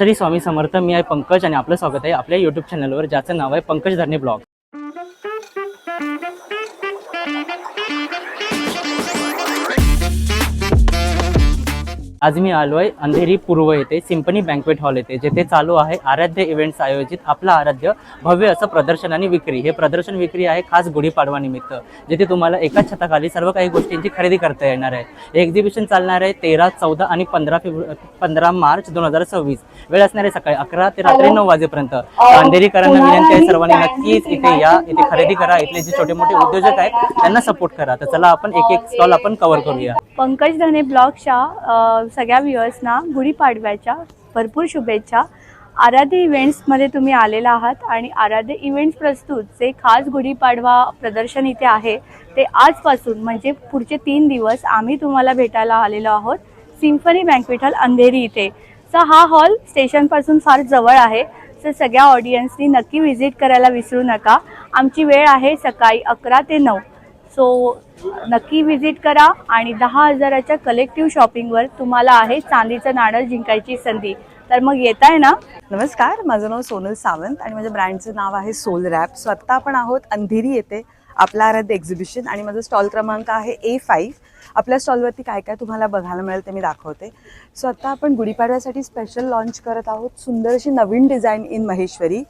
श्री स्वामी समर्थ. मी आहे पंकज आणि आपलं स्वागत आहे आपल्या यूट्यूब चॅनलवर, ज्याचं नाव आहे पंकज धरणे ब्लॉग. आज मी आलो आहे अंधेरी पूर्व येथे सिम्फनी बँक्वेट हॉल येथे, जेथे चालू आहे आराध्य इव्हेंट्स आयोजित आपला आराध्य भव्य असं प्रदर्शन आणि विक्री. हे प्रदर्शन विक्री आहे खास गुढीपाडवा निमित्त, जेथे तुम्हाला एकाच छताखाली सर्व काही गोष्टींची खरेदी करता येणार आहे. हे एक्झिबिशन चालणार आहे 13, 14 आणि 15 मार्च 2026. वेळ असणार आहे सकाळी 11 ते रात्री 9 वाजेपर्यंत. अंधेरीकरांना विनंती आहे सर्वांनी नक्कीच इथे या, इथे खरेदी करा. इथले जे छोटे मोठे उद्योजक आहेत त्यांना सपोर्ट करा. तर चला आपण एक एक स्टॉल आपण कव्हर करूया. पंकज धने ब्लॉगच्या सगळ्या व्ह्युअर्सना गुढीपाडव्याच्या भरपूर शुभेच्छा. आराध्य इव्हेंट्समध्ये तुम्ही आलेला आहात आणि आराध्य इव्हेंट्स प्रस्तुत जे खास गुढीपाडवा प्रदर्शन इथे आहे ते आजपासून म्हणजे पुढचे 3 दिवस आम्ही तुम्हाला भेटायला आलेलो आहोत सिम्फनी बँक्वेट हॉल अंधेरी इथे. सो हा हॉल स्टेशनपासून फार जवळ आहे. सो सगळ्या ऑडियन्सनी नक्की व्हिजिट करायला विसरू नका. आमची वेळ आहे सकाळी 11 ते 9. सो नक्की व्हिजिट करा आणि 10,000च्या कलेक्टिव्ह शॉपिंगवर तुम्हाला आहे चांदीचं नाणं जिंकायची संधी. तर मग येत आहे ना. नमस्कार, माझं नाव सोनल सावंत आणि माझ्या ब्रँडचं नाव आहे सोल रॅप. सो आत्ता आपण आहोत अंधेरी येथे आपला आराध्य एक्झिबिशन आणि माझा स्टॉल क्रमांक आहे A5. आपल्या स्टॉलवरती काय काय तुम्हाला बघायला मिळेल ते मी दाखवते. सो आत्ता आपण गुढीपाडव्यासाठी स्पेशल लॉन्च करत आहोत सुंदर अशी नवीन design in Maheshwari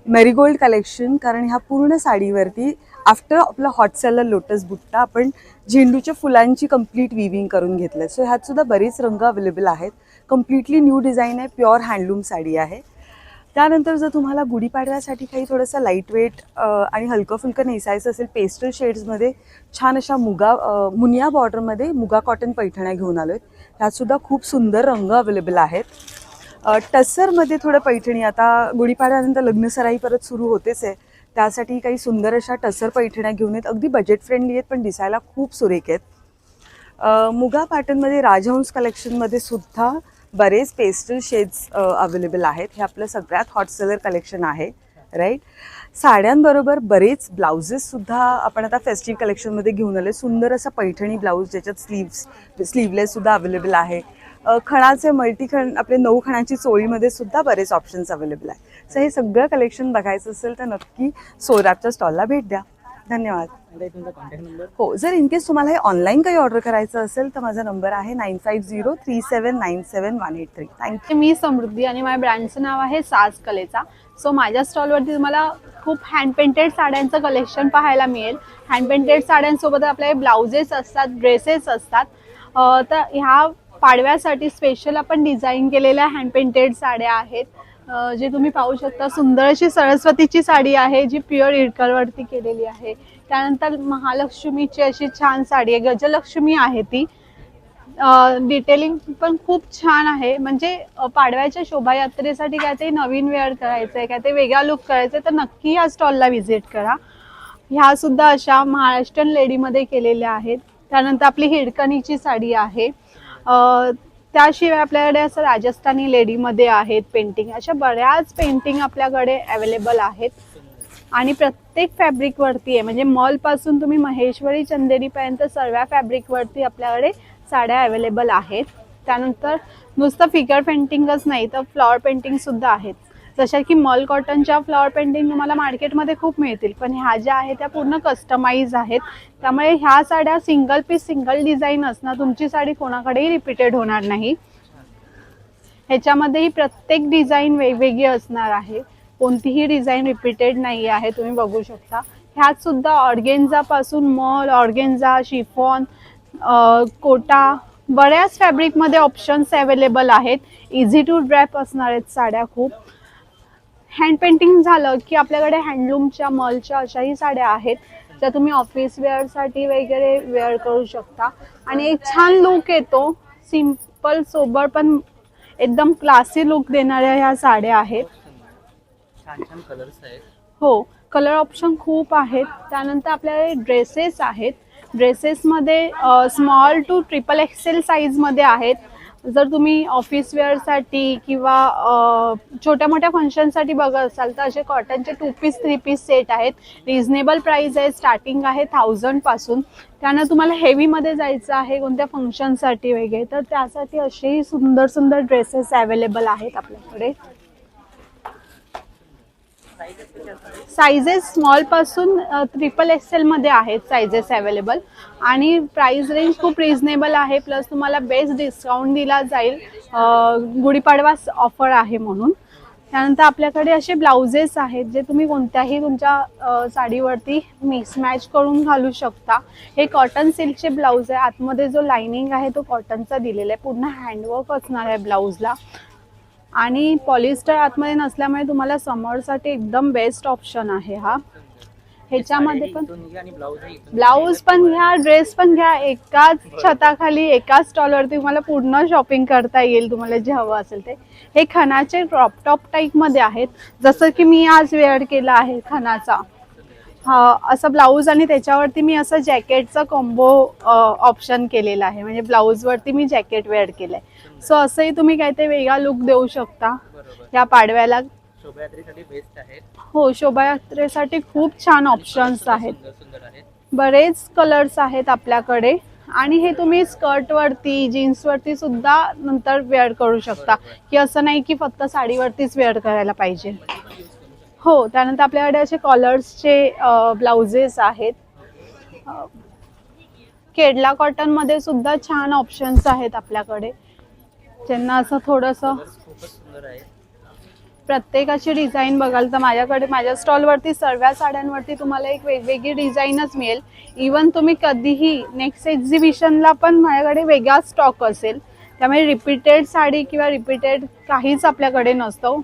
marigold collection. कारण ह्या पूर्ण साडीवरती आफ्टर आपला हॉट सेलर लोटस बुट्टा आपण झेंडूच्या फुलांची कंप्लीट विविंग करून घेतलं. सो ह्यात सुद्धा बरीच रंग अवेलेबल आहेत. कम्प्लिटली न्यू डिझाईन आहे, प्युअर हँडलूम साडी आहे. त्यानंतर जर तुम्हाला गुढीपाडव्यासाठी काही थोडंसं लाईट वेट आणि हलकं फुलकं नेसायचं असेल पेस्टल शेड्समध्ये छान अशा मुनिया बॉर्डरमध्ये मुगा कॉटन पैठण्या घेऊन आलो आहेत. ह्यातसुद्धा खूप सुंदर रंग अवेलेबल आहेत. टस्सरमध्ये थोडं पैठणी, आता गुढीपाडव्यानंतर लग्नसराई परत सुरू होतेच आहे, त्यासाठी काही सुंदर अशा टसर पैठण्या घेऊन आहेत. अगदी बजेट फ्रेंडली आहेत पण दिसायला खूप सुरेख आहेत. मुगा पॅटर्नमध्ये राजहंस कलेक्शनमध्ये सुद्धा बरेच पेस्टल शेड्स अवेलेबल आहेत. हे आपलं सगळ्यात हॉट सेलर कलेक्शन आहे, राईट. साड्यांबरोबर बरेच ब्लाउजेससुद्धा आपण आता फेस्टिव्ह कलेक्शनमध्ये घेऊन आले. सुंदर असा पैठणी ब्लाऊज ज्याच्यात स्लीवलेससुद्धा अवेलेबल आहे. खणाचे मल्टीखण आपले 9 खणाची चोळीमध्ये सुद्धा बरेच ऑप्शन्स अवेलेबल आहे. सो हे सगळं कलेक्शन बघायचं असेल तर नक्की सोलरॅपच्या स्टॉलला भेट द्या. धन्यवाद. तुमचा कॉन्टॅक्ट नंबर? हो, जर इनकेस तुम्हाला हे ऑनलाईन काही ऑर्डर करायचं असेल तर माझा नंबर आहे 9503797183. थँक्यू. मी समृद्धी आणि माझ्या ब्रँडचं नाव आहे साज कलेचा. सो माझ्या स्टॉलवरती तुम्हाला खूप हँड पेंटेड साड्यांचं कलेक्शन पाहायला मिळेल. हँड पेंटेड साड्यांसोबत आपले ब्लाउजेस असतात, ड्रेसेस असतात. तर ह्या पाडव्यासाठी स्पेशल आपण डिझाईन केलेल्या हँड पेंटेड साड्या आहेत. जे तुम्ही पाहू शकता. सुंदर अशी सरस्वतीची साडी आहे जी प्युअर इरकलवरती केलेली आहे. त्यानंतर महालक्ष्मीची अशी छान साडी आहे, गजलक्ष्मी आहे ती. डिटेलिंग पण खूप छान आहे. म्हणजे पाडव्याच्या शोभायात्रेसाठी काय ते नवीन वेअर करायचं आहे, काय ते वेगळा लुक करायचं आहे तर नक्की या स्टॉलला व्हिजिट करा. ह्या सुद्धा अशा महाराष्ट्रीयन लेडीमध्ये केलेल्या आहेत. त्यानंतर आपली हिडकणीची साडी आहे. त्याशिवाय आपल्याकडे असं राजस्थानी लेडीमध्ये आहेत पेंटिंग. अशा बऱ्याच पेंटिंग आपल्याकडे अवेलेबल आहेत आणि प्रत्येक फॅब्रिकवरती आहे. म्हणजे मॉलपासून तुम्ही महेश्वरी चंदेरीपर्यंत सर्व फॅब्रिकवरती आपल्याकडे साड्या अवेलेबल आहेत. त्यानंतर नुसतं फिगर पेंटिंगच नाही तर फ्लॉवर पेंटिंगसुद्धा आहेत. जशा की मॉल कॉटनच्या फ्लॉवर पेंटिंग तुम्हाला मार्केटमध्ये खूप मिळतील, पण ह्या ज्या आहेत त्या पूर्ण कस्टमाइज आहेत. त्यामुळे ह्या साड्या सिंगल पीस सिंगल डिझाईन असणार, तुमची साडी कोणाकडेही रिपीटेड होणार नाही. ह्याच्यामध्येही प्रत्येक डिझाईन वेगवेगळी असणार आहे, कोणतीही डिझाईन रिपीटेड नाही आहे. तुम्ही बघू शकता. ह्यात सुद्धा ऑर्गेन्झापासून मॉल, ऑर्गेन्झा, शिफॉन, कोटा बऱ्याच फॅब्रिकमध्ये ऑप्शन्स अवेलेबल आहेत. इझी टू ड्रॅप असणार आहेत साड्या खूप. हँड पेंटिंग झालं की आपल्याकडे हँडलूमच्या मॉलच्या अशाही साड्या आहेत ज्या तुम्ही ऑफिस वेअरसाठी वगैरे वेअर करू शकता आणि एक छान लुक येतो. सिंपल सोबर पण एकदम क्लासी लुक देणाऱ्या ह्या साड्या आहेत. छान छान कलर्स आहेत. हो, कलर ऑप्शन खूप आहेत. त्यानंतर आपल्याकडे ड्रेसेस आहेत. ड्रेसेसमध्ये स्मॉल टू XXL साईजमध्ये आहेत. जर तुम्ही ऑफिस वेअरसाठी किंवा छोट्या मोठ्या फंक्शनसाठी बघत असाल तर असे कॉटनचे 2 पीस 3 पीस सेट आहेत. रिझनेबल प्राईस आहे, स्टार्टिंग आहे 1000 पासून. त्यानं तुम्हाला हेवीमध्ये जायचं आहे कोणत्या फंक्शनसाठी वगैरे तर त्यासाठी असेही सुंदर सुंदर ड्रेसेस अवेलेबल आहेत आपल्याकडे. सायझेस स्मॉलपासून XXL मध्ये आहेत सायझेस अवेलेबल आणि प्राइस रेंज खूप रिझनेबल आहे. प्लस तुम्हाला बेस्ट डिस्काउंट दिला जाईल, गुढीपाडवा ऑफर आहे म्हणून. त्यानंतर आपल्याकडे असे ब्लाउजेस आहेत जे तुम्ही कोणत्याही तुमच्या साडीवरती मिसमॅच करून घालू शकता. हे कॉटन सिल्कचे ब्लाऊज आहे. आतमध्ये जो लाइनिंग आहे तो कॉटनचा दिलेला आहे. पूर्ण हँडवर्क असणार आहे ब्लाऊजला आणि पॉलिस्टर आतमध्ये नसल्यामुळे तुम्हाला समरसाठी एकदम बेस्ट ऑप्शन आहे हा. ह्याच्यामध्ये पण ब्लाऊज पण घ्या, ड्रेस पण घ्या, एकाच छताखाली एकाच स्टॉलवरती तुम्हाला पूर्ण शॉपिंग करता येईल तुम्हाला जे हवं असेल ते. हे खणाचे क्रॉप टॉप टाईपमध्ये आहेत, जसं की मी आज वेअर केला आहे खणाचा असं ब्लाऊज आणि त्याच्यावरती मी असं जॅकेटचा कॉम्बो ऑप्शन केलेला आहे. म्हणजे ब्लाऊजवरती मी जॅकेट वेअर केलं आहे. सो असंही तुम्ही काय ते वेगळा लुक देऊ शकता या पाडव्याला. शोभायात्रेसाठी बेस्ट आहे. हो, शोभायात्रेसाठी खूप छान ऑप्शन्स आहेत. बरेच कलर्स आहेत आपल्याकडे आणि हे तुम्ही स्कर्टवरती जीन्सवरती सुद्धा नंतर वेअर करू शकता, की असं नाही की फक्त साडीवरतीच वेअर करायला पाहिजे. हो, त्यानंतर आपल्याकडे असे कॉलर्सचे ब्लाउजेस आहेत. केडला कॉटनमध्ये सुद्धा छान ऑप्शन्स आहेत आपल्याकडे, ज्यांना असं थोडंसं प्रत्येकाची डिझाईन बघाल तर माझ्या स्टॉलवरती सर्व साड्यांवरती तुम्हाला एक वेगवेगळी डिझाईनच मिळेल. इवन तुम्ही कधीही नेक्स्ट एक्झिबिशनला पण माझ्याकडे वेगळा स्टॉक असेल, त्यामुळे रिपीटेड साडी किंवा रिपीटेड काहीच आपल्याकडे नसतं.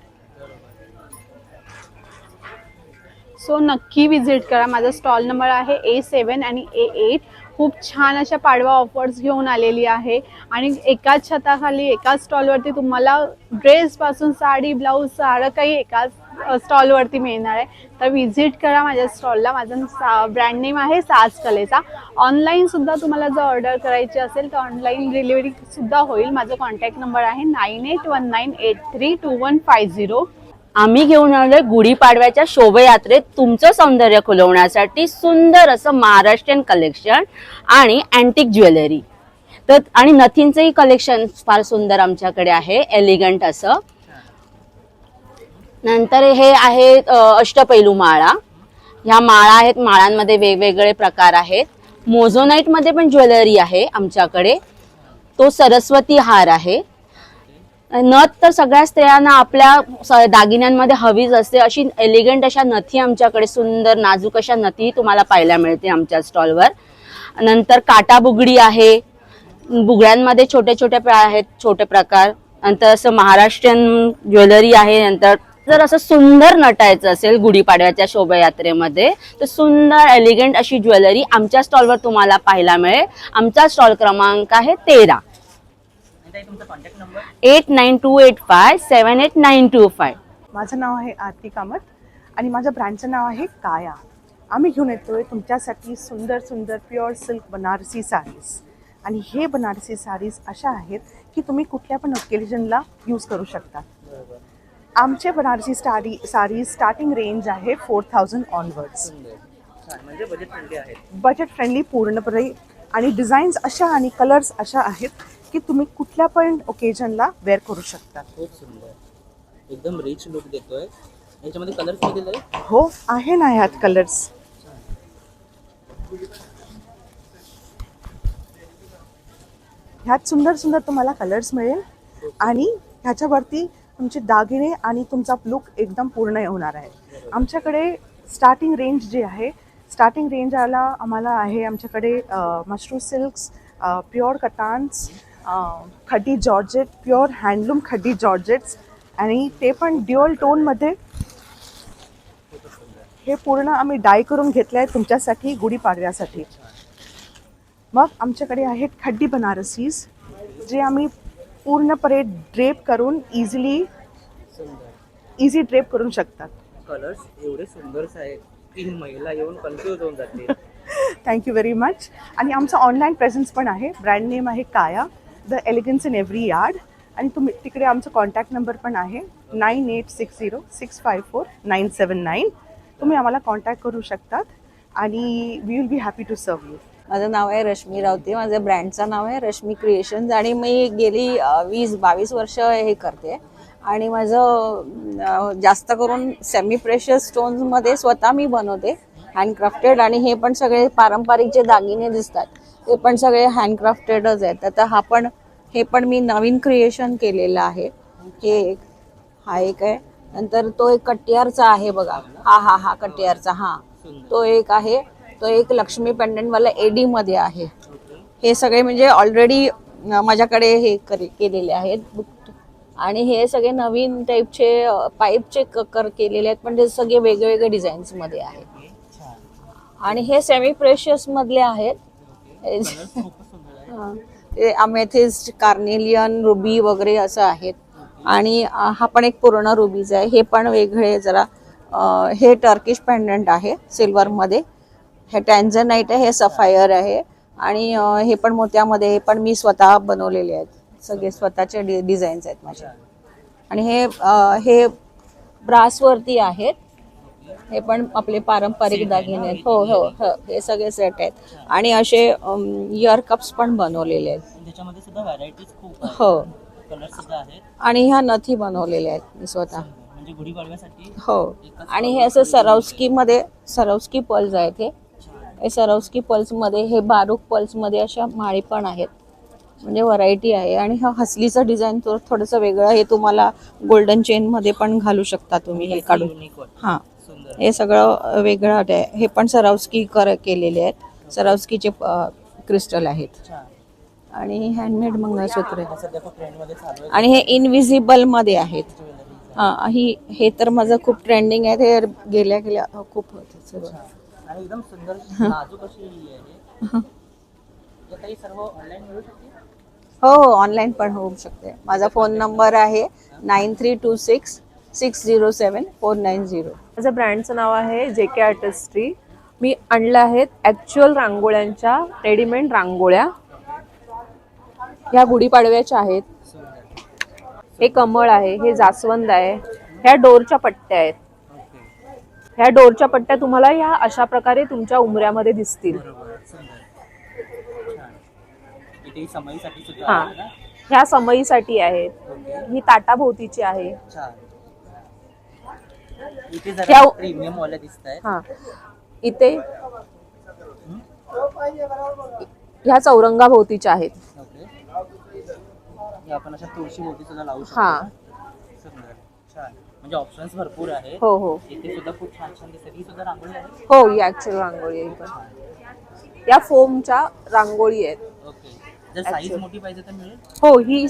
सो नक्की विजिट करा. माझा स्टॉल नंबर आहे A7 आणि A8. खूप छान अशा पाडवा ऑफर्स घेऊन आलेली आहे आणि एकाच छताखाली एकाच स्टॉलवरती तुम्हाला ड्रेसपासून साडी ब्लाऊज सारं काही एकाच स्टॉलवरती मिळणार आहे. तर विजिट करा माझ्या स्टॉलला. माझा ब्रँड नेम आहे साज कलेचा. ऑनलाईनसुद्धा तुम्हाला जर ऑर्डर करायची असेल तर ऑनलाईन डिलिव्हरीसुद्धा होईल. माझा कॉन्टॅक्ट नंबर आहे 9819832150. आम्ही घेऊन आलोय गुढीपाडव्याच्या शोभायात्रेत तुमचं सौंदर्य खुलवण्यासाठी सुंदर असं महाराष्ट्रीयन कलेक्शन आणि अँटिक ज्वेलरी. तर आणि नथींचंही कलेक्शन फार सुंदर आमच्याकडे आहे, एलिगंट असं. नंतर हे आहे अष्टपैलू माळा. ह्या माळा आहेत, माळांमध्ये वेगवेगळे प्रकार आहेत. मोझोनाईट मध्ये पण ज्वेलरी आहे आमच्याकडे. तो सरस्वती हार आहे. नथ तर सगळ्या स्त्रियांना आपल्या दागिन्यांमध्ये हवीच असते. अशी एलिगंट अशा नथी आमच्याकडे, सुंदर नाजूक अशा नथी तुम्हाला पाहायला मिळते आमच्या स्टॉलवर. नंतर काटा बुगडी आहे. बुगड्यांमध्ये छोटे छोटे आहेत, छोटे प्रकार. नंतर असं महाराष्ट्रीयन ज्वेलरी आहे. नंतर जर असं सुंदर नटायचं असेल गुढीपाडव्याच्या शोभायात्रेमध्ये तर सुंदर एलिगंट अशी ज्वेलरी आमच्या स्टॉलवर तुम्हाला पाहायला मिळेल. आमचा स्टॉल क्रमांक आहे 13. 8928578925. माझं नाव आहे आरती कामत आणि माझ्या ब्रँडचं नाव आहे काया. आम्ही घेऊन येतोय तुमच्यासाठी सुंदर सुंदर प्युअर सिल्क बनारसी साडीज. आणि हे बनारसी साडीज अशा आहेत की तुम्ही कुठल्या पण ओकेजनला यूज करू शकता. आमचे बनारसी साडीज स्टार्टिंग रेंज आहे 4000 ऑनवर्ड्स. म्हणजे बजेट फ्रेंडली आहे. बजेट फ्रेंडली पूर्णपणे. आणि डिझाईन्स अशा आणि कलर्स अशा आहेत की तुम्ही कुठल्या पण ओकेजनला वेअर करू शकता. खूप सुंदर, एकदम रिच लुक देतोय. याच्यामध्ये कलर्स दिलेले आहेत. हो, आहे ना ह्यात कलर्स. ह्यात सुंदर सुंदर तुम्हाला कलर्स मिळेल आणि ह्याच्यावरती तुमचे दागिने आणि तुमचा लुक एकदम पूर्ण होणार आहे. आमच्याकडे स्टार्टिंग रेंज जी आहे, स्टार्टिंग रेंजला आम्हाला आहे आमच्याकडे मशरू सिल्क्स, प्युअर कटान्स, khaddi georgette, pure handloom khaddi georgettes आणि ते पण ड्युअल टोनमध्ये. हे पूर्ण आम्ही डाय करून घेतले आहे तुमच्यासाठी गुढीपाडव्यासाठी. मग आमच्याकडे आहेत खड्डी बनारसीज जे आम्ही पूर्णपणे ड्रेप करून इझी ड्रेप करू शकतात. कलर्स एवढे सुंदर आहेत की महिला येऊन कन्फ्यूज होऊन जाते. Thank you very much. आणि आमचा ऑनलाईन प्रेझेन्स पण आहे. ब्रँड नेम आहे काया. The elegance in every yard. आणि तुम्ही तिकडे आमचा कॉन्टॅक्ट नंबर पण आहे 9860654979. तुम्ही आम्हाला कॉन्टॅक्ट करू शकतात आणि we will be happy to serve you. माझं नाव आहे रश्मी रावते. माझ्या ब्रँडचं नाव आहे रश्मी क्रिएशन्स आणि मी गेली 20-22 वर्ष हे करते. आणि माझं जास्त करून सेमी प्रेशियस स्टोन्समध्ये स्वतः मी बनवते हँडक्राफ्टेड. आणि हे पण सगळे पारंपरिक जे दागिने दिसतात ते पण सगळे हँडक्राफ्टेडच आहेत. आता हे पण मी नवीन क्रिएशन केलेलं आहे. हा एक आहे. नंतर तो एक कट्यारचा आहे बघा. हा कट्यारचा. तो एक आहे. तो एक लक्ष्मी पेंडंटवाला एडी मध्ये आहे. हे सगळे म्हणजे ऑलरेडी माझ्याकडे हे केलेले आहेत. आणि हे सगळे नवीन टाईपचे पाईपचे केलेले आहेत, पण ते सगळे वेगवेगळे डिझाईन्स मध्ये आहेत. आणि हे सेमी प्रेशियस मधले आहेत. ते अमेथिस्ट, कार्नेलियन, रुबी वगैरे असं आहेत. आणि हा पण एक पूर्ण रुबीज आहे. हे पण वेगळे जरा. हे टर्किश पेंडंट आहे सिल्वर मध्ये. हे टॅन्झनाइट आहे. हे सफायर आहे. आणि हे पण मोत्यामध्ये. हे पण मी स्वतः बनवलेले आहेत. सगळे स्वतःचे डिझाईन्स आहेत माझे. आणि हे ब्रासवरती आहेत. हे पण आपले पारंपरिक दागिने आहेत. हो हे सगळे सेट आहेत. आणि असे इयर कप्स पण बनवलेले आहेत. त्याच्यामध्ये सुद्धा व्हरायटीज खूप आहेत. हो. कलर सुद्धा आहेत. आणि ह्या नथी बनवलेल्या आहेत मी स्वतः. म्हणजे गुढीपाडव्यासाठी. हो. आणि हे असं सरावस्की पल्स आहेत. हे सरावस्की पल्स मध्ये, हे बारूक पल्स मध्ये अशा माळी पण आहेत. म्हणजे व्हरायटी आहे. आणि हा हसलीचं डिझाईन थोडंसं वेगळं. हे तुम्हाला गोल्डन चेन मध्ये पण घालू शकता तुम्ही हे काढून. हा, हे सगळं वेगळं आहे. हे पण सरावस्की केलेले आहेत. सरावस्कीचे क्रिस्टल आहेत. आणि हँडमेड मंगळसूत्र आहे. आणि हे इनविजिबल मध्ये आहेत. हे तर माझं खूप ट्रेंडिंग आहे. हे गेल्या खूप आणि एकदम सुंदर नाजूक अशी आहे. हे काही सर्व ऑनलाईन मिळू शकते. हो, ऑनलाईन पण होऊ शकते. माझा फोन नंबर आहे 9326607490. माझं ब्रँडचं नाव आहे JK आर्टिस्ट्री. मी आणल्या आहेत ॲक्च्युअल रांगोळ्यांच्या रेडीमेड रांगोळ्या. ह्या गुढीपाडव्याच्या आहेत. हे कमळ आहे. हे जास्वंद आहे. ह्या डोरच्या पट्ट्या आहेत. ह्या डोरच्या पट्ट्या तुम्हाला ह्या अशा प्रकारे तुमच्या उमऱ्यामध्ये दिसतील. हा, ह्या समईसाठी आहेत. ही ताटाभोवतीची आहे. प्रीमियम वाले दिसतायत. हा, इथे ह्या चौरंगाभोवतीच्या आहेत. आपण अशा तुळशी भोवती सुद्धा लावू शकतो. हा, म्हणजे ऑप्शन्स भरपूर आहेत. हो. इथे सुद्धा खूप छान दिसते. ही सुद्धा रांगोळी आहे. हो, ही ऍक्च्युअल रांगोळी आहे. या फोमच्या रांगोळी आहेत. ओके. जर साईज मोठी पाहिजे तर मिळेल. हो, ही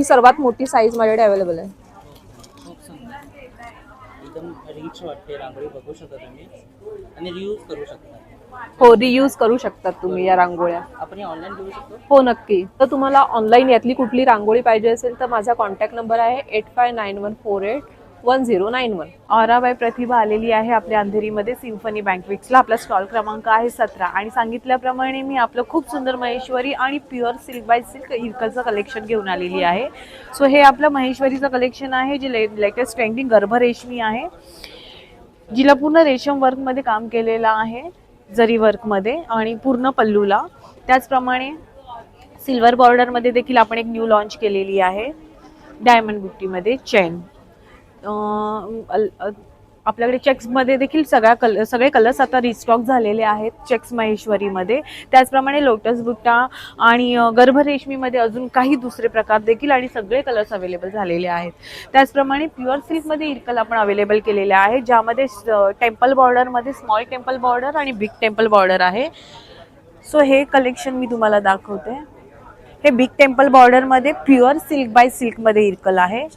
सर्वात मोठी साईज माझ्याकडे अवेलेबल आहे. खूप सुंदर. एकदम रिच वाटते रांगोळी. बघू शकता तुम्ही. आणि रियूज करू शकता. हो, रियूज करू शकतात तुम्ही या रांगोळ्या. आपण ऑनलाईन घेऊ शकतो. हो, नक्की. तर तुम्हाला ऑनलाईन यातली कुठली रांगोळी पाहिजे असेल तर माझा कॉन्टॅक्ट नंबर आहे 8591481091. ऑरा बाय प्रतिभा आलेली आहे आपल्या अंधेरीमध्ये सिम्फनी बँकवेट्सला. आपला स्टॉल क्रमांक आहे 17. आणि सांगितल्याप्रमाणे मी आपलं खूप सुंदर महेश्वरी आणि प्युअर सिल्क बाय सिल्क इरकलचं कलेक्शन घेऊन आलेली आहे. सो हे आपलं महेश्वरीचं कलेक्शन आहे जे लेटेस्ट ट्रेंडिंग गर्भरेशमी आहे, जिला पूर्ण रेशम वर्कमध्ये काम केलेलं आहे, जरी वर्कमध्ये आणि पूर्ण पल्लूला. त्याचप्रमाणे सिल्वर बॉर्डरमध्ये देखील आपण एक न्यू लॉन्च केलेली आहे डायमंड बुट्टीमध्ये चेन. आपल्याकडे चेक्समध्ये देखील सगळे कलर्स आता रिस्टॉक झालेले आहेत चेक्स महेश्वरीमध्ये. त्याचप्रमाणे लोटस बुट्टा आणि गर्भरेशमीमध्ये अजून काही दुसरे प्रकार देखील आणि सगळे कलर्स अवेलेबल झालेले आहेत. त्याचप्रमाणे प्युअर सिल्कमध्ये इरकल आपण अवेलेबल केलेले आहे, ज्यामध्ये टेम्पल बॉर्डरमध्ये स्मॉल टेम्पल बॉर्डर आणि बिग टेम्पल बॉर्डर आहे. सो हे कलेक्शन मी तुम्हाला दाखवते. हे बिग टेम्पल बॉर्डरमध्ये प्युअर सिल्क बाय सिल्कमध्ये इरकल आहे.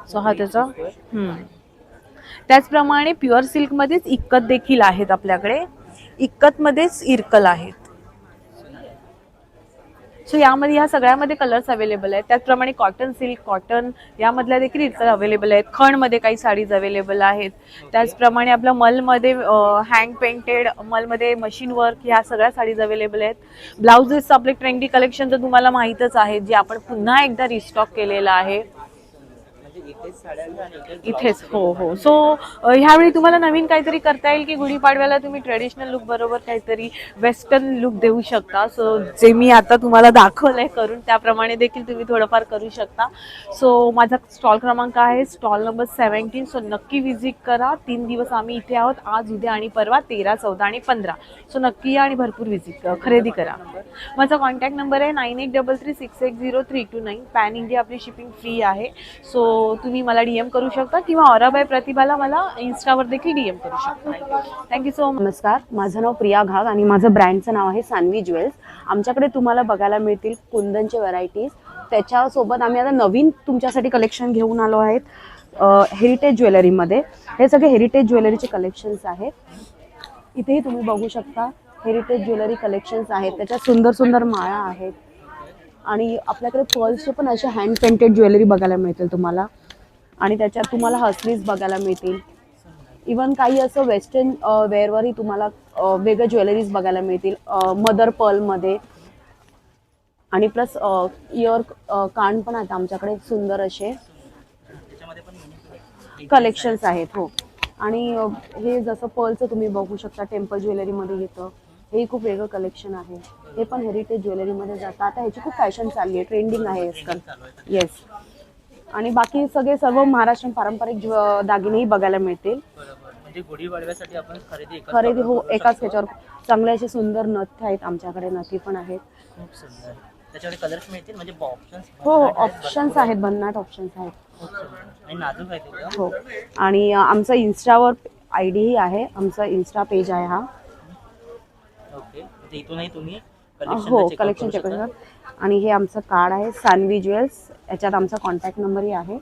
सो हा त्याचा त्याचप्रमाणे प्युअर सिल्कमध्येच इक्कत देखील आहेत आपल्याकडे. इक्कतमध्येच इरकल आहेत. सो यामध्ये ह्या सगळ्यामध्ये कलर्स अवेलेबल आहेत. त्याचप्रमाणे कॉटन सिल्क, कॉटन यामधल्या देखील इतर अवेलेबल आहेत. खणमध्ये काही साडीज अवेलेबल आहेत. त्याचप्रमाणे आपल्या मलमध्ये हँड पेंटेड, मलमध्ये मशीन वर्क ह्या सगळ्या साडीज अवेलेबल आहेत. ब्लाउजेस आपले ट्रेंडी कलेक्शन तर तुम्हाला माहीतच आहे, जे आपण पुन्हा एकदा रिस्टॉक केलेलं आहे इथेच. हो. सो ह्यावेळी तुम्हाला नवीन काहीतरी करता येईल की गुढीपाडव्याला तुम्ही ट्रेडिशनल लुक बरोबर काहीतरी वेस्टर्न लुक देऊ शकता. सो जे मी आता तुम्हाला दाखवलंय करून, त्याप्रमाणे देखील तुम्ही थोडंफार करू शकता. सो माझा स्टॉल क्रमांक आहे स्टॉल नंबर 17. सो नक्की व्हिजिट करा. 3 दिवस आम्ही इथे आहोत, आज, उद्या आणि परवा, 13, 14 आणि 15. सो नक्की या आणि भरपूर व्हिजिट खरेदी करा. माझा कॉन्टॅक्ट नंबर आहे 9833680329. पॅन इंडिया आपली शिपिंग फ्री आहे. सो तुम्ही मला DM करू शकता किंवा औराबाई प्रतिभाला मला इन्स्टावर देखील DM करू शकता. Thank you so much. नमस्कार, माझं नाव प्रिया घाग आणि माझं ब्रँडचं नाव आहे सान्वी ज्वेल्स. आमच्याकडे तुम्हाला बघायला मिळतील कुंदनचे व्हरायटीज. त्याच्यासोबत आम्ही आता नवीन तुमच्यासाठी कलेक्शन घेऊन आलो आहेत हेरिटेज ज्वेलरीमध्ये. हे सगळे हेरिटेज ज्वेलरीचे कलेक्शन्स आहेत. इथेही तुम्ही बघू शकता हेरिटेज ज्वेलरी कलेक्शन्स आहेत. त्याच्यात सुंदर सुंदर माळा आहेत आणि आपल्याकडे पर्ल्सचे पण असे हँड पेंटेड ज्वेलरी बघायला मिळतील तुम्हाला. आणि त्याच्यात तुम्हाला हसलीज बघायला मिळतील. इवन काही असं वेस्टर्न वेअरवरही तुम्हाला वेगळ्या ज्वेलरीज बघायला मिळतील मदर पर्लमध्ये. आणि प्लस इयर कान पण आहेत आमच्याकडे सुंदर असे कलेक्शन्स आहेत. हो. आणि हे जसं पर्लचं तुम्ही बघू शकता टेम्पल ज्वेलरीमध्ये येतं. हे खूप वेगळं कलेक्शन आहे. हे पण हेरिटेज ज्वेलरीमध्ये जातं. आता ह्याची खूप फॅशन चालली आहे, ट्रेंडिंग आहे आजकाल. येस. आणि बाकी सर्व महाराष्ट्रीयन पारंपरिक दागिनेही बघायला मिळतील. म्हणजे गुढीपाडव्यासाठी आपण खरेदी हो एकाच ह्याच्यावर चांगले असे सुंदर नथ आहेत आमच्याकडे. नथी पण आहेत. खूप सुंदर. त्याच्याकडे कलर्स मिळतील म्हणजे ऑप्शन्स. हो, ऑप्शन्स आहेत, भन्नाट ऑप्शन्स आहेत. आणि नाजूक आहे ते. हो. आणि आमचा इन्स्टावर ID ही आहे. आमचा इन्स्टा पेज आहे हा. ओके. म्हणजे इथूनही तुम्ही हो कलेक्शन चेक करू शकता. आणि हे आमचं कार्ड आहे सान्वी ज्वेल्स. याच्यात आमचा कॉन्टॅक्ट नंबरही आहे.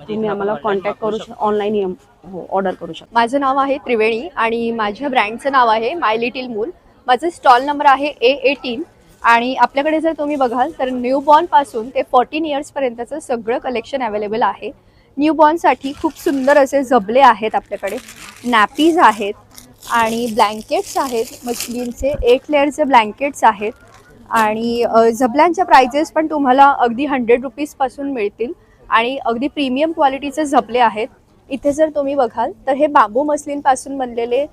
तुम्ही आम्हाला कॉन्टॅक्ट करू शकता, ऑनलाईन हो ऑर्डर करू शकता. माझं नाव आहे त्रिवेणी आणि माझ्या ब्रँडचं नाव आहे माय लिटिल मूल. माझं स्टॉल नंबर आहे A18. आणि आपल्याकडे जर तुम्ही बघाल तर न्यूबॉर्नपासून ते 14 इयर्सपर्यंतचं सगळं कलेक्शन अवेलेबल आहे. न्यूबॉर्नसाठी खूप सुंदर असे जबले आहेत आपल्याकडे, नॅपीज आहेत आणि ब्लँकेट्स आहेत. मस्लिनचे 8 लेअरचे ब्लँकेट्स आहेत. आणि झबल्यांच्या प्राइजेस पण तुम्हाला अगदी 100 रुपीजपासून मिळतील आणि अगदी प्रीमियम क्वालिटीचे झबले आहेत. इथे जर तुम्ही बघाल तर हे बांबू मस्लिनपासून बनलेले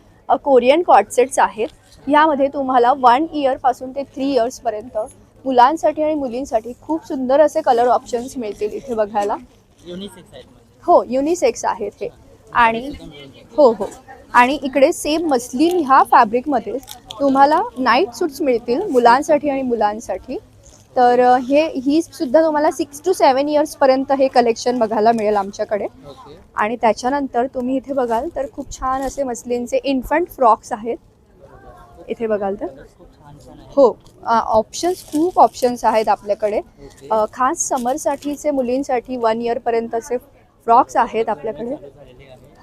कोरियन कॉटसेट्स आहेत. यामध्ये तुम्हाला 1 इयरपासून ते 3 इयर्सपर्यंत मुलांसाठी आणि मुलींसाठी खूप सुंदर असे कलर ऑप्शन्स मिळतील इथे बघायला. हो, युनिसेक्स आहेत हे. आणि हो. आणि इकडे सेम मस्लिन ह्या फॅब्रिकमध्ये तुम्हाला नाईट सूट्स मिळतील मुलांसाठी आणि मुलांसाठी. तर ही सुद्धा तुम्हाला 6 to 7 इयर्सपर्यंत हे कलेक्शन बघायला मिळेल आमच्याकडे. आणि त्याच्यानंतर तुम्ही इथे बघाल तर खूप छान असे मस्लिनचे इन्फंट फ्रॉक्स आहेत इथे बघाल तर. हो, खूप ऑप्शन्स आहेत आपल्याकडे. खास समरसाठीचे मुलींसाठी 1 इयरपर्यंतचे फ्रॉक्स आहेत आपल्याकडे.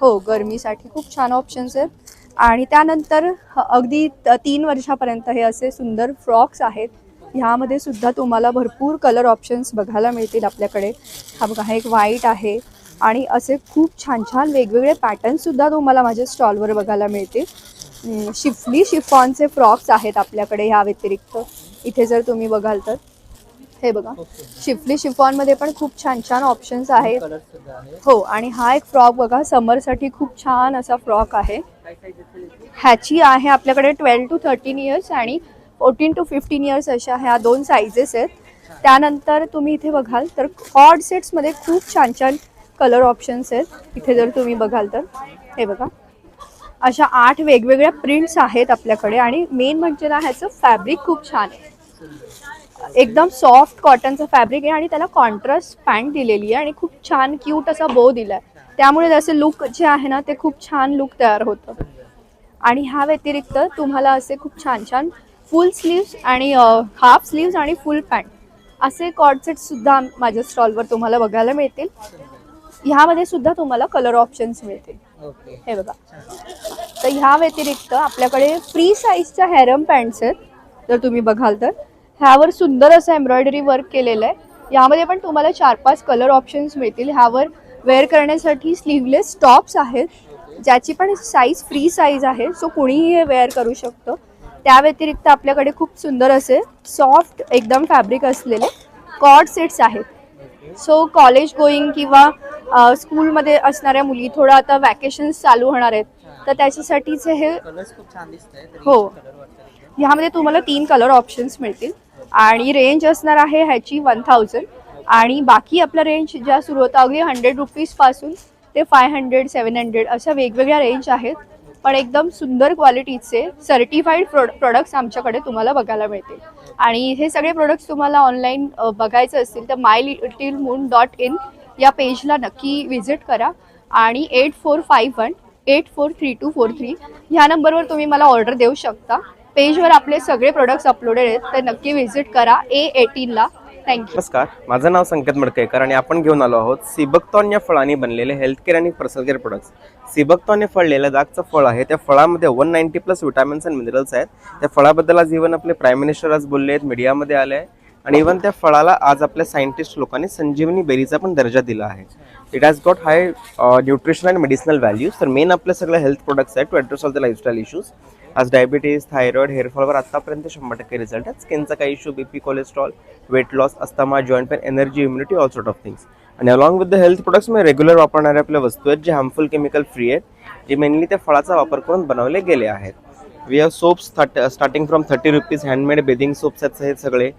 हो, गरमीसाठी खूप छान ऑप्शन्स आहेत. आणि त्यानंतर अगदी 3 वर्षापर्यंत हे असे सुंदर फ्रॉक्स आहेत. ह्यामध्ये सुद्धा तुम्हाला भरपूर कलर ऑप्शन्स बघायला मिळतील आपल्याकडे. हा बघा, हा एक व्हाईट आहे आणि असे खूप छान छान वेगवेगळे पॅटर्नसुद्धा तुम्हाला माझ्या स्टॉलवर बघायला मिळतील. शिफली शिफॉनचे फ्रॉक्स आहेत आपल्याकडे. ह्या व्यतिरिक्त इथे जर तुम्ही बघाल तर हे बघा, शिफली शिफॉनमध्ये पण खूप छान छान ऑप्शन्स आहेत. हो. आणि हा एक फ्रॉक बघा, समरसाठी खूप छान असा फ्रॉक आहे. ह्याची आहे आपल्याकडे 12 to 13 इयर्स आणि 14 to 15 इयर्स अशा ह्या 2 सायझेस आहेत. त्यानंतर तुम्ही इथे बघाल तर कॉर्ड सेट्समध्ये खूप छान छान कलर ऑप्शन्स आहेत. इथे जर तुम्ही बघाल तर हे बघा, अशा 8 वेगवेगळ्या प्रिंट्स आहेत आपल्याकडे. आणि मेन म्हणजे ना, ह्याचं फॅब्रिक खूप छान आहे. एकदम सॉफ्ट कॉटनचं फॅब्रिक आहे आणि त्याला कॉन्ट्रास्ट पॅन्ट दिलेली आहे आणि खूप छान क्यूट असा बो दिला आहे. त्यामुळे त्याचे लुक जे आहे ना ते खूप छान लुक तयार होतं. आणि ह्या व्यतिरिक्त तुम्हाला असे खूप छान छान फुल स्लीव्स आणि हाफ स्लीव्स आणि फुल पॅन्ट असे कॉर्डसेटसुद्धा माझ्या स्टॉलवर तुम्हाला बघायला मिळतील. ह्यामध्ये सुद्धा तुम्हाला कलर ऑप्शन्स मिळतील. हे बघा. तर ह्या व्यतिरिक्त आपल्याकडे फ्री साईजच्या हॅरम पॅन्ट्स आहेत. जर तुम्ही बघाल तर ह्यावर सुंदर असं एम्ब्रॉयडरी वर्क केलेलं आहे. यामध्ये पण तुम्हाला 4-5 कलर ऑप्शन्स मिळतील. ह्यावर वेअर करण्यासाठी स्लीवलेस टॉप्स आहेत, ज्याची पण साईज फ्री साईज आहे, सो कुणीही हे वेअर करू शकतं. त्या व्यतिरिक्त आपल्याकडे खूप सुंदर असे सॉफ्ट एकदम फॅब्रिक असलेले कॉर्ड सेट्स आहेत. सो कॉलेज गोईंग किंवा स्कूलमध्ये असणाऱ्या मुली, थोडं आता वॅकेशन्स चालू होणार आहेत, तर त्याच्यासाठीचे हे हो, ह्यामध्ये तुम्हाला 3 कलर ऑप्शन्स मिळतील आणि रेंज असणार आहे ह्याची 1000 आणि बाकी आपला रेंज ज्या सुरू होतं अगदी 100 रुपीजपासून ते 500, 700 अशा वेगवेगळ्या रेंज आहेत. पण एकदम सुंदर क्वालिटीचे सर्टिफाईड प्रोडक्ट्स आमच्याकडे तुम्हाला बघायला मिळतील. आणि हे सगळे प्रोडक्ट्स तुम्हाला ऑनलाईन बघायचे असतील तर mylittlemoon.in या पेजला नक्की व्हिजिट करा आणि 8451843243 ह्या नंबरवर तुम्ही मला ऑर्डर देऊ शकता. पेजवर आपले सगळे प्रोडक्ट्स अपलोडेड आहेत, तर नक्की व्हिजिट करा A18ला. थँक्यू. नमस्कार, माझं नाव संकेत मडकेकर आणि आपण घेऊन आलो आहोत सिबकतॉन या फळांनी बनलेले हेल्थकेअर आणि पर्सनल केअर प्रोडक्ट्स. सिबकतॉन हे फळ लडाखचं फळ आहे. त्या फळामध्ये 190+ विटामिन्स अँड मिनरल्स आहेत. त्या फळाबद्दल आज इव्हन आपले प्राईम मिनिस्टर आज बोलले आहेत, मीडियामध्ये आले आहे आणि इव्हन त्या फळाला आज आपल्या सायंटिस्ट लोकांनी संजीवनी बेरीचा पण दर्जा दिला आहे. It has got high nutrition and medicinal values. तर मेन आपले सगळे हेल्थ प्रोडक्ट्स आहेत to address all the lifestyle issues. आज डायबिटीज, थायरॉइड, हेअरफॉलवर आतापर्यंत 100% रिझल्ट आहेत. स्किनचा काही issue, BP, cholesterol, weight loss, asthma, joint pain, energy, immunity, all sort of things. आणि along with the health products मध्ये रेग्युलर वापरणाऱ्या आपल्या वस्तू आहेत जे हार्मफुल केमिकल फ्री आहेत, जे मेनली त्या फळाचा वापर करून बनवले गेले आहेत. We have soaps starting from 30 rupees. Handmade bathing soaps आहेत हे सगळे.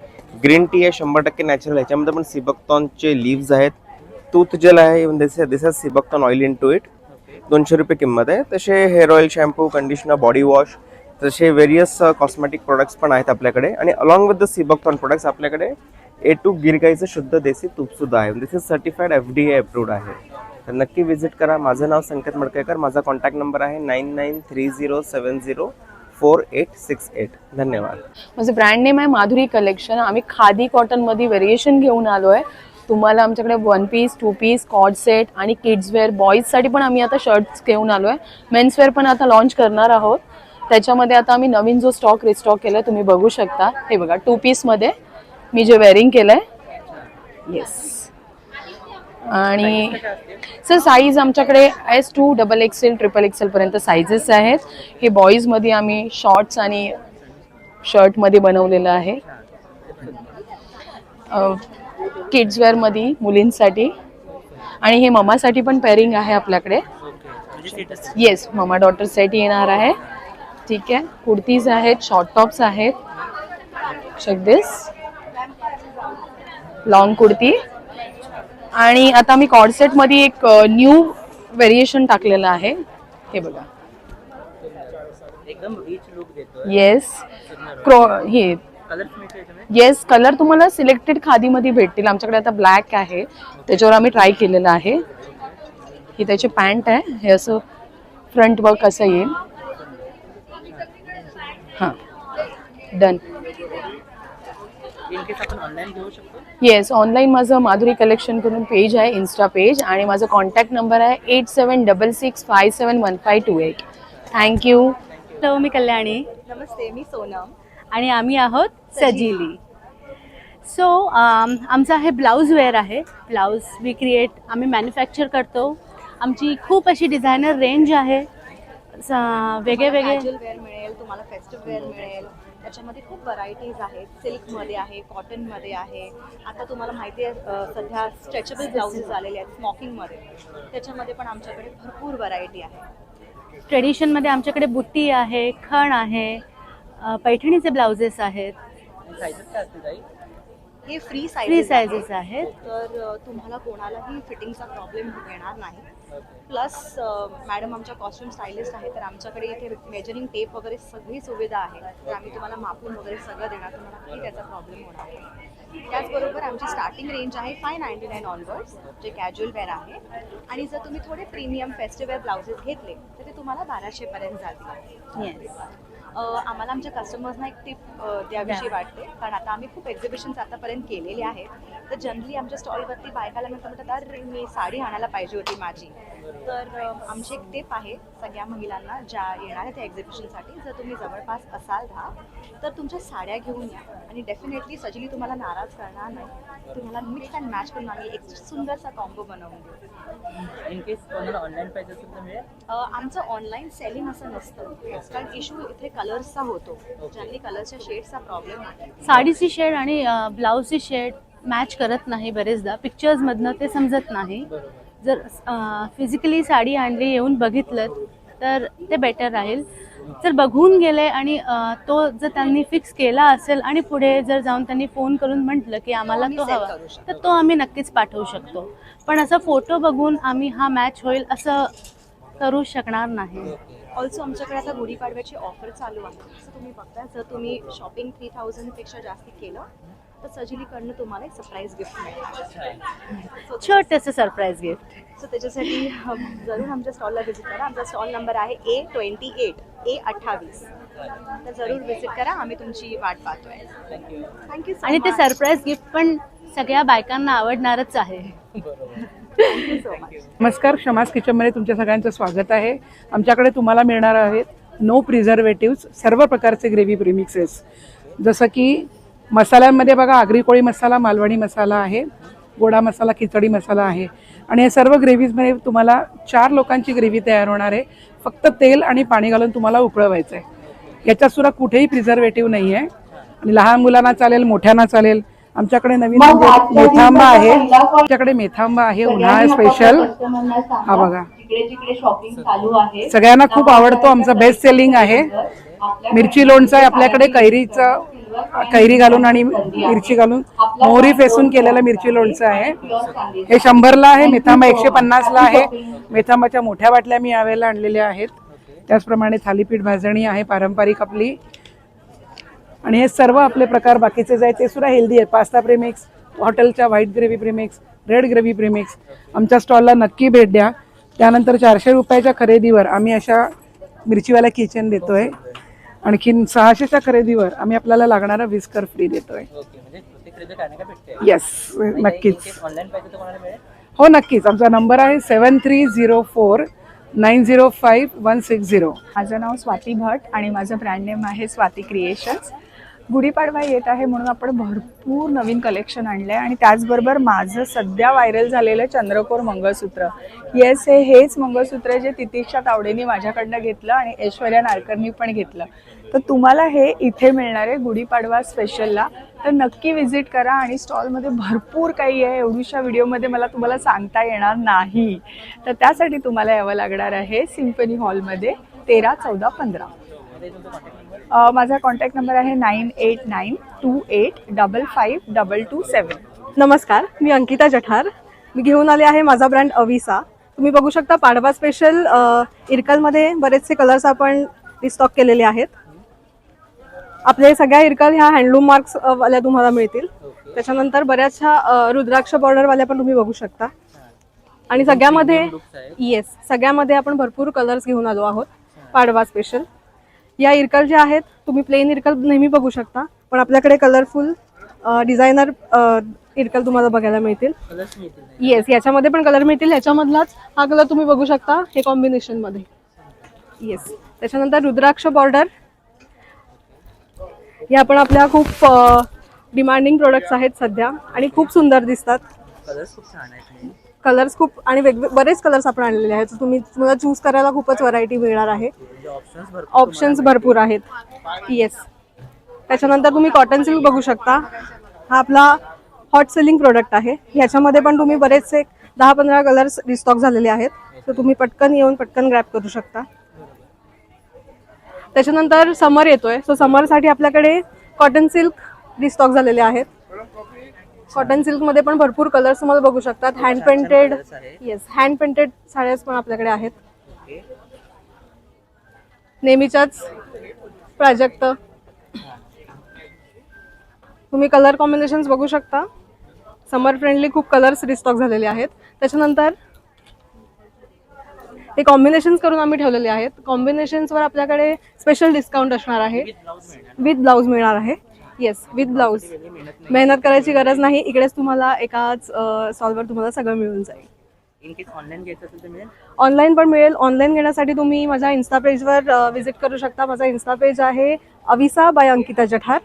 ग्रीन टी आहे 100% नॅचरल. ह्याच्यामध्ये पण सिबकतॉनचे लिव्ज आहेत. टूथ जेल आहे, even this is sea buckthorn oil in to it. 200 रुपये किंमत आहे. तसे hair oil, shampoo, conditioner, body wash, तसे व्हेरियस कॉस्मेटिक प्रोडक्ट्स पण आहेत आपल्याकडे. आणि along with the sea buckthorn products आपल्याकडे A2 गिर गाईचं शुद्ध देसी तूप सुद्धा आहे. This is certified FDA approved आहे. तर नक्की व्हिजिट करा. माझं नाव संकेत मडकेकर. माझा कॉन्टॅक्ट नंबर आहे 9930704868. धन्यवाद. माझं ब्रँड नेम आहे माधुरी कलेक्शन. आम्ही खादी कॉटनमध्ये व्हेरिएशन घेऊन आलो आहे. तुम्हाला आमच्याकडे 1 पीस, 2 पीस, कॉर्ड सेट आणि किड्सवेअर, बॉईजसाठी पण आम्ही आता शर्ट्स घेऊन आलो आहे. मेन्सवेअर पण आता लॉन्च करणार आहोत. त्याच्यामध्ये आता आम्ही नवीन जो स्टॉक रिस्टॉक केला आहे तुम्ही बघू शकता. हे बघा 2 पीसमध्ये मी जे वेअरिंग केलं आहे. येस. आणि सर साईज आमच्याकडे S2, XXL, XXL पर्यंत साईजेस आहेत. हे बॉईजमध्ये आम्ही शॉर्ट्स आणि शर्टमध्ये बनवलेलं आहे. किड्सवेअरमध्ये मुलींसाठी आणि हे ममासाठी पण पेअरिंग आहे आपल्याकडे. येस, ममा डॉटर सेट येणार आहे. ठीक आहे. कुर्तीज आहेत, शॉर्ट टॉप्स आहेत. चेक दिस लॉंग कुर्ती. आणि आता मी कॉर्ड सेट मध्ये एक न्यू व्हेरिएशन टाकलेलं आहे. हे बघा एकदम रिच लुक देतो. येस. हे येस, कलर तुम्हाला सिलेक्टेड खादीमध्ये भेटतील. आमच्याकडे आता ब्लॅक आहे, त्याच्यावर आम्ही ट्राय केलेलं आहे. ही त्याची पॅन्ट आहे. हे असं फ्रंट वर्क असं येईल. हां, डन. येस, ऑनलाईन माझं माधुरी कलेक्शन करून पेज आहे, इन्स्टा पेज. आणि माझा कॉन्टॅक्ट नंबर आहे 8766571528. थँक्यू. हॅलो, मी कल्याणी. नमस्ते, मी सोनम. आणि आम्ही आहोत सजिली. सो आमचं हे ब्लाऊज वेअर आहे. ब्लाऊज आम्ही मॅन्युफॅक्चर करतो. आमची खूप अशी डिझायनर रेंज आहे. वेगळे कॅज्युअल वेअर मिळेल, तुम्हाला फेस्टिव्ह वेअर मिळेल. त्याच्यामध्ये खूप व्हरायटीज आहेत. सिल्कमध्ये आहे, कॉटनमध्ये आहे. आता तुम्हाला माहिती आहे सध्या स्ट्रेचेबल ब्लाउजेस आलेले आहेत स्मॉकिंगमध्ये. त्याच्यामध्ये पण आमच्याकडे भरपूर व्हरायटी आहे. ट्रेडिशनमध्ये आमच्याकडे बुट्टी आहे, खण आहे, पैठणीचे ब्लाउजेस आहेत. हे फ्री सायझेस आहेत. तर तुम्हाला कोणालाही फिटिंगचा प्रॉब्लेम येणार नाही. प्लस मॅडम आमच्या कॉस्ट्युम स्टायलिस्ट आहे, तर आमच्याकडे इथे मेजरिंग टेप वगैरे सगळी सुविधा आहे. तर आम्ही तुम्हाला मापून वगैरे सगळं देणार. तुम्हाला काही त्याचा प्रॉब्लेम होणार नाही. त्याचबरोबर आमची स्टार्टिंग रेंज आहे 599 ऑनवर्ड्स, जे कॅज्युअल वेअर आहे. आणि जर तुम्ही थोडे प्रीमियम फेस्टिव्ह ब्लाउजेस घेतले तर ते तुम्हाला 1200 पर्यंत जातील. येस. आम्हाला आमच्या कस्टमर्सना एक टिप द्यावीशी वाटते, कारण आता आम्ही खूप एक्झिबिशन्स आतापर्यंत केलेले आहेत. तर जनरली आमच्या स्टॉलवरती बायकाला म्हणतात, अरे मी साडी आणायला पाहिजे होती माझी, तर आमची एक टिप आहे सगळ्या महिलांना ज्या येणार आहेत त्या एक्झिबिशनसाठी, जर तुम्ही जवळपास असाल तर तुमच्या साड्या घेऊन या आणि डेफिनेटली सजली तुम्हाला नाराज करणार नाही. तुम्हाला मिक्स अँड मॅच करून आम्ही एक सुंदरसा कॉम्बो बनवून देऊ. इन केस कोणाला ऑनलाईन पाहिजे असेल तर मिळेल. आमचं ऑनलाईन सेलिंग असं नसतं, कारण इश्यू इथे कलर्सचा होतो. ज्यांनी कलरच्या शेड्सचा प्रॉब्लेम आहे, साडीची शेड आणि ब्लाऊजची शेड मॅच करत नाही बरेचदा, पिक्चर्समधनं ते समजत नाही. जर फिजिकली साडी आणली, येऊन बघितलं तर ते बेटर राहील. जर बघून गेले आणि तो जर त्यांनी फिक्स केला असेल आणि पुढे जर जाऊन त्यांनी फोन करून म्हटलं की आम्हाला तो sell हवा, करू शकतो. तर तो आम्ही नक्कीच पाठवू शकतो. पण असं फोटो बघून आम्ही हा मॅच होईल असं करू शकणार नाही. ऑल्सो आमच्याकडे आता गुढीपाडव्याची ऑफर चालू आहे. जसं तुम्ही बघताय, जर तुम्ही शॉपिंग 3000 पेक्षा जास्त केलं तर सजलीकडनं तुम्हाला एक सरप्राईज गिफ्ट मिळेल. छोटंसं सरप्राईज गिफ्ट. सो त्याच्यासाठी जरूर आमच्या स्टॉलला व्हिजिट करा. आमचा स्टॉल नंबर आहे A28 A28. तर जरूर व्हिजिट करा. आम्ही तुमची वाट पाहतोय. थँक्यू सो आणि ते मच. सरप्राईज गिफ्ट पण सगळ्या बायकांना आवडणारच आहे. Thank you so much. नमस्कार, क्षमास किचनमध्ये तुमच्या सगळ्यांचं स्वागत आहे. आमच्याकडे तुम्हाला मिळणार आहेत नो प्रिझर्वेटिव्स सर्व प्रकारचे ग्रेव्ही प्रीमिक्सेस. जसं की मसाल्यांमध्ये बघा, आगरी कोळी मसाला, मालवणी मसाला आहे, गोडा मसाला, खिचडी मसाला आहे. आणि हे सर्व ग्रेव्हीजमध्ये तुम्हाला 4 लोकांची ग्रेव्ही तयार होणार आहे. फक्त तेल आणि पाणी घालून तुम्हाला उकळवायचं आहे. याच्यात सुद्धा कुठेही प्रिझर्वेटिव्ह नाही आहे आणि लहान मुलांना चालेल, मोठ्यांना चालेल. आमच्याकडे नवीन म्हणजे मेथांबा आहे. आमच्याकडे मेथांबा आहे उन्हाळा स्पेशल. हा बघा, सगळ्यांना खूप आवडतो, आमचा बेस्ट सेलिंग आहे. मिरची लोणचं आहे आपल्याकडे, कैरी घालून आणि मिरची घालून मोहरी फेसून केलेलं मिरची लोणचं आहे. हे 100ला आहे. मेथांबा 150ला आहे. मेथांबाच्या मोठ्या बाटल्या मी यावेळेला आणलेल्या आहेत. त्याचप्रमाणे थालीपीठ भाजणी आहे पारंपरिक आपली. आणि हे सर्व आपले प्रकार बाकीचे जे आहेत ते सुद्धा हेल्दी आहेत. पास्ता प्रेमिक्स, हॉटेलच्या white gravy premix, red gravy premix. आमच्या स्टॉलला नक्की भेट द्या. त्यानंतर 400 रुपयाच्या खरेदीवर आम्ही अशा मिरचीवाला किचन देतोय. आणखीन 600च्या खरेदीवर आम्ही आपल्याला लागणारा विस्कर फ्री देतोय. येस, नक्कीच. ऑनलाईन पाहिजे तर कोणाला मिळेल. हो नक्कीच. आमचा नंबर आहे 7304905160. माझं नाव स्वाती भट आणि माझं ब्रँड नेम आहे स्वाती क्रिएशन्स. गुढीपाडवा येत आहे म्हणून आपण भरपूर नवीन कलेक्शन आणलं आहे आणि त्याचबरोबर माझं सध्या व्हायरल झालेलं चंद्रकोर मंगळसूत्र. येस, हेच मंगळसूत्र जे तितिक्षा तावडेनी माझ्याकडनं घेतलं आणि ऐश्वर्या नारकरनी पण घेतलं. तर तुम्हाला हे इथे मिळणार आहे गुढीपाडवा स्पेशलला. तर नक्की व्हिजिट करा. आणि स्टॉलमध्ये भरपूर काही आहे, एवढ्याशा व्हिडिओमध्ये मला तुम्हाला सांगता येणार नाही. तर त्यासाठी तुम्हाला यावं लागणार आहे सिम्फनी हॉलमध्ये 13, 14, 15. माझा कॉन्टॅक्ट नंबर आहे 9892855227. नमस्कार, मी अंकिता जठार. मी घेऊन आले आहे माझा ब्रँड अविसा. तुम्ही बघू शकता पाडवा स्पेशल इरकलमध्ये बरेचसे कलर्स आपण रिस्टॉक केलेले आहेत. आपले सगळ्या इरकल ह्या हँडलूम मार्क्स वाल्या तुम्हाला मिळतील. त्याच्यानंतर बऱ्याचशा रुद्राक्ष बॉर्डरवाल्या पण तुम्ही बघू शकता. आणि सगळ्यामध्ये सगळ्यामध्ये आपण भरपूर कलर्स घेऊन आलो आहोत पाडवा स्पेशल. या इरकल ज्या आहेत तुम्ही प्लेन इरकल नेहमी बघू शकता, पण आपल्याकडे कलरफुल डिझायनर इरकल तुम्हाला बघायला मिळतील. येस, याच्यामध्ये पण कलर मिळतील. ह्याच्यामधलाच हा कलर तुम्ही बघू शकता, हे कॉम्बिनेशनमध्ये. येस, त्याच्यानंतर रुद्राक्ष बॉर्डर. या पण आपल्या खूप डिमांडिंग प्रोडक्ट्स आहेत सध्या आणि खूप सुंदर दिसतात. कलर्स खूप आणि बरेच कलर्स आपण आणलेले आहेत. तुम्हाला चूज करायला खूपच व्हरायटी मिळणार आहे. ऑप्शन्स भरपूर आहेत. येस, त्याच्यानंतर तुम्ही कॉटन सिल्क बघू शकता. हा आपला हॉट सेलिंग प्रोडक्ट आहे. ह्याच्यामध्ये पण तुम्ही बरेचसे 10-15 कलर्स रिस्टॉक झालेले आहेत. तर तुम्ही पटकन येऊन पटकन ग्रॅब करू शकता. त्याच्यानंतर समर येतोय, सो समरसाठी आपल्याकडे कॉटन सिल्क रिस्टॉक झालेले आहेत. कॉटन सिल्कमध्ये पण भरपूर कलर्स तुम्हाला बघू शकतात. हँड पेंटेड, हँड पेंटेड साड्याच पण आपल्याकडे आहेत. नेहमीच्याच प्राजक्त. तुम्ही कलर कॉम्बिनेशन्स बघू शकता. समर फ्रेंडली खूप कलर्स रिस्टॉक झालेले आहेत. त्याच्यानंतर हे कॉम्बिनेशन्स करून आम्ही ठेवलेले आहेत. कॉम्बिनेशन्सवर आपल्याकडे स्पेशल डिस्काउंट असणार आहे. विथ ब्लाऊज मिळणार आहे. Yes, with blouse. मेहनत करायची गरज नाही. इकडेच तुम्हाला एकाच स्टॉलवर तुम्हाला सगळं मिळून जाईल. इन केस ऑनलाईन घ्यायचं असेल तर मिळेल? ऑनलाईन पण मिळेल. ऑनलाईन घेण्यासाठी तुम्ही माझ्या इन्स्टा पेजवर व्हिजिट करू शकता. माझा इन्स्टा पेज आहे अविसा बाय अंकिता जठार.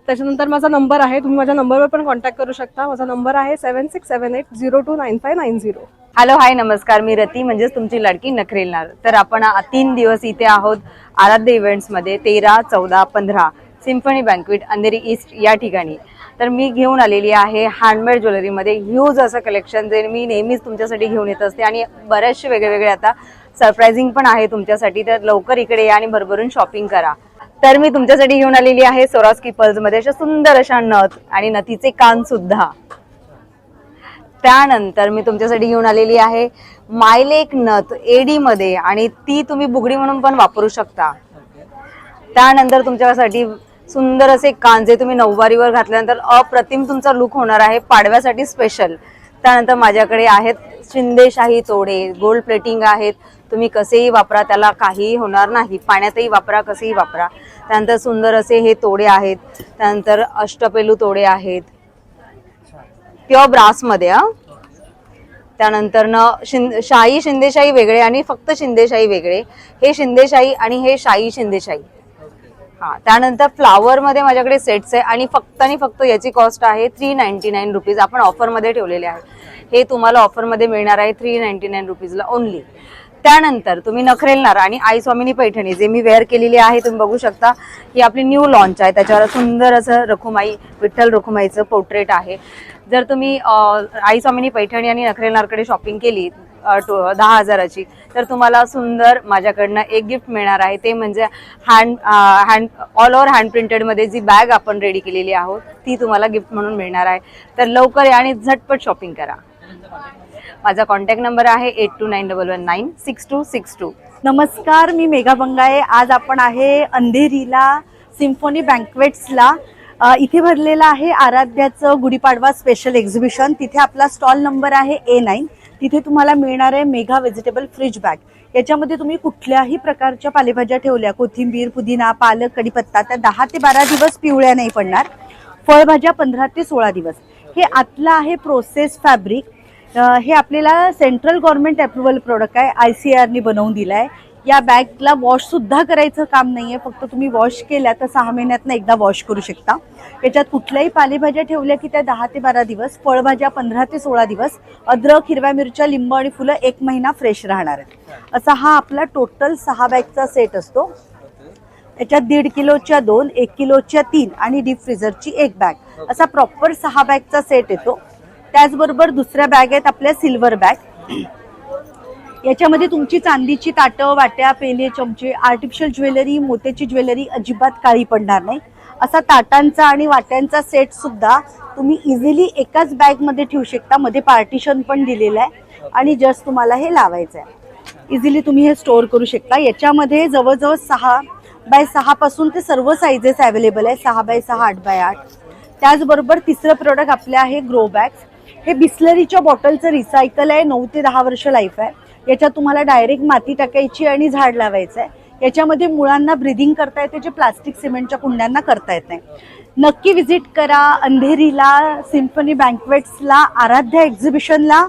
त्याच्यानंतर माझा नंबर आहे, तुम्ही माझ्या नंबरवर पण कॉन्टॅक्ट करू शकता. माझा नंबर आहे 7678029590. हॅलो हाय नमस्कार, मी रती म्हणजेच तुमची लाडकी नखरेलनार. तर आपण 3 दिवस इथे आहोत आराध्य इव्हेंट्समध्ये 13, 14, 15 सिम्फनी बँक्वेट अंधेरी ईस्ट या ठिकाणी. तर मी घेऊन आलेली आहे हँडमेड ज्वेलरीमध्ये ह्यूज असं कलेक्शन जे मी नेहमीच तुमच्यासाठी घेऊन येत असते आणि बरेचसे वेगळे आता सरप्रायझिंग पण आहे तुमच्यासाठी. तर लवकर इकडे या आणि भरभरून शॉपिंग करा. तर मी तुमच्यासाठी घेऊन आलेली आहे सोरास्की पर्ल्समध्ये अशा सुंदर अशा नथ आणि नथीचे कान सुद्धा. त्यानंतर मी तुमच्यासाठी घेऊन आलेली आहे मायलेक नथ एडी मध्ये आणि ती तुम्ही बुगडी म्हणून पण वापरू शकता. त्यानंतर तुमच्यासाठी सुंदर असे कान जे तुम्ही नऊवारीवर घातल्यानंतर अप्रतिम तुमचा लुक होणार आहे, पाडव्यासाठी स्पेशल. त्यानंतर माझ्याकडे आहेत शिंदेशाही तोडे, गोल्ड प्लेटिंग आहेत. तुम्ही कसेही वापरा, त्याला काहीही होणार नाही. पाण्यातही वापरा, कसेही वापरा. त्यानंतर सुंदर असे हे तोडे आहेत. त्यानंतर अष्टपेलू तोडे आहेत प्युअर ब्रासमध्ये. त्यानंतर शाही शिंदेशाही वेगळे आणि फक्त शिंदेशाही वेगळे. हे शिंदेशाही आणि हे शाही शिंदेशाही. हा, त्यानंतर फ्लावर मध्ये माझ्याकडे सेट्स आहे आणि फक्त याची कॉस्ट आहे 399 रुपीज. आपण ऑफरमध्ये ठेवलेले आहे. हे तुम्हाला ऑफरमध्ये मिळणार आहे 399 रुपीजला ओनली. त्यानंतर तुम्ही नखरेलनार आणि आई स्वामिनी पैठणी जे मी वेअर केलेली आहे तुम्ही बघू शकता. ही आपली न्यू लॉन्च आहे. त्याच्यावर सुंदर असं रखुमाई विठ्ठल रखुमाईचं पोर्ट्रेट आहे. जर तुम्ही आई स्वामिनी पैठणी आणि नखरेलनारकडे शॉपिंग केली 10,000ची तर तुम्हाला सुंदर माझ्याकडनं एक गिफ्ट मिळणार आहे. ते म्हणजे हँड ऑल ओव्हर हँड प्रिंटेडमध्ये जी बॅग आपण रेडी केलेली आहोत ती तुम्हाला गिफ्ट म्हणून मिळणार आहे. तर लवकर या आणि झटपट शॉपिंग करा. माझा कॉन्टॅक्ट नंबर आहे 8291196262. नमस्कार, मी मेघा बंगाळे. आज आपण आहे अंधेरीला सिम्फनी बँक्वेट्सला. इथे भरलेला आहे आराध्याचं गुढीपाडवा स्पेशल एक्झिबिशन. तिथे आपला स्टॉल नंबर आहे A9. तिथे तुम्हाला मिळणार आहे मेघा व्हेजिटेबल फ्रिज बॅग. याच्यामध्ये तुम्ही कुठल्याही प्रकारच्या पालेभाज्या ठेवल्या, कोथिंबीर, पुदिना, पालक, कढीपत्ता, त्या 10 ते 12 दिवस पिवळ्या नाही पडणार. फळभाज्या 15 ते 16 दिवस. हे आतलं आहे प्रोसेस फॅब्रिक. हे आपल्याला सेंट्रल गव्हर्नमेंट अप्रुव्हल प्रोडक्ट आहे, ICARने बनवून दिला आहे. या बॅगला वॉश सुद्धा करायचं काम नाहीये, फक्त तुम्ही वॉश केल्या तर 6 महिन्यातनं एकदा वॉश करू शकता. याच्यात कुठल्याही पालेभाज्या ठेवल्या की त्या 10 ते 12 दिवस, फळभाज्या 15 ते 16 दिवस, अद्रक, हिरव्या मिरच्या, लिंबू आणि फुलं 1 महिना फ्रेश राहणार आहेत. असा हा आपला टोटल 6 बॅगचा सेट असतो. त्याच्यात 1.5 किलोच्या 2, 1 किलोच्या 3 आणि डीप फ्रीजरची 1 बॅग, असा प्रॉपर 6 बॅगचा सेट येतो. त्याचबरोबर दुसऱ्या बॅग आहेत आपल्या सिल्वर बॅग. याच्यामध्ये तुमची चांदीची ताटं, वाट्या, पेले, चमचे, आर्टिफिशियल ज्वेलरी, मोत्याची ज्वेलरी अजिबात काळी पडणार नाही. असा ताटांचा आणि वाट्यांचा सेट सुद्धा तुम्ही इझिली एकाच बॅगमध्ये ठेवू शकता. मध्ये पार्टिशन पण दिलेलं आहे आणि जस्ट तुम्हाला हे लावायचं आहे. इझिली तुम्ही हे स्टोअर करू शकता. याच्यामध्ये जवळजवळ 6x6 पासून ते सर्व साईजेस अवेलेबल आहे. 6x6, 8x8. त्याचबरोबर तिसरं प्रोडक्ट आपले आहे ग्रो बॅग्स. हे बिस्लरीच्या बॉटलचं रिसायकल आहे. 9 ते 10 वर्ष लाईफ आहे. याच्यात तुम्हाला डायरेक्ट माती टाकायची आणि झाड लावायचं आहे. याच्यामध्ये मुळांना ब्रिदिंग करता येते, जे प्लास्टिक सिमेंटच्या कुंड्यांना करता येत नाही. नक्की व्हिजिट करा अंधेरीला सिम्फनी बँक्वेट्सला, आराध्या एक्झिबिशनला,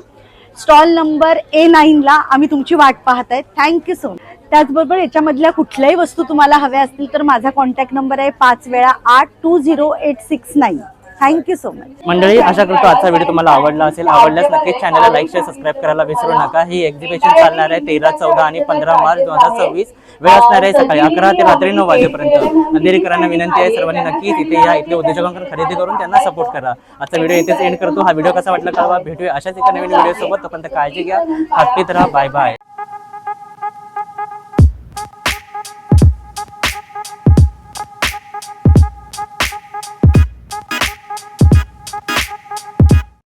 स्टॉल नंबर A9ला. आम्ही तुमची वाट पाहत आहेत. Thank you so much. त्याचबरोबर याच्यामधल्या कुठल्याही वस्तू तुम्हाला हव्या असतील तर माझा कॉन्टॅक्ट नंबर आहे 5 वेळा 820,869. Thank you so much. मंडळी, आशा करतो आजचा व्हिडिओ तुम्हाला आवडला असेल. आवडल्यास नक्कीच चॅनलला लाईक, शेअर, सबस्क्राईब करायला विसरू नका. ही एक्झिबिशन चालणार आहे 13, 14 आणि 15 मार्च 2026. वेळ असणार आहे सकाळी 11 ते रात्री 9 वाजेपर्यंत. अंधेरीकरांना विनंती आहे, सर्वांनी नक्कीच इथे या. इथले उद्योजकांकडून खरेदी करून त्यांना सपोर्ट करा. आजचा व्हिडिओ इथेच एंड करतो. हा व्हिडिओ कसा वाटला कळवा. भेटूया अशाच एका नवीन व्हिडिओ सोबत. तोपर्यंत काळजी घ्या, हॅपी राहा. Bye bye.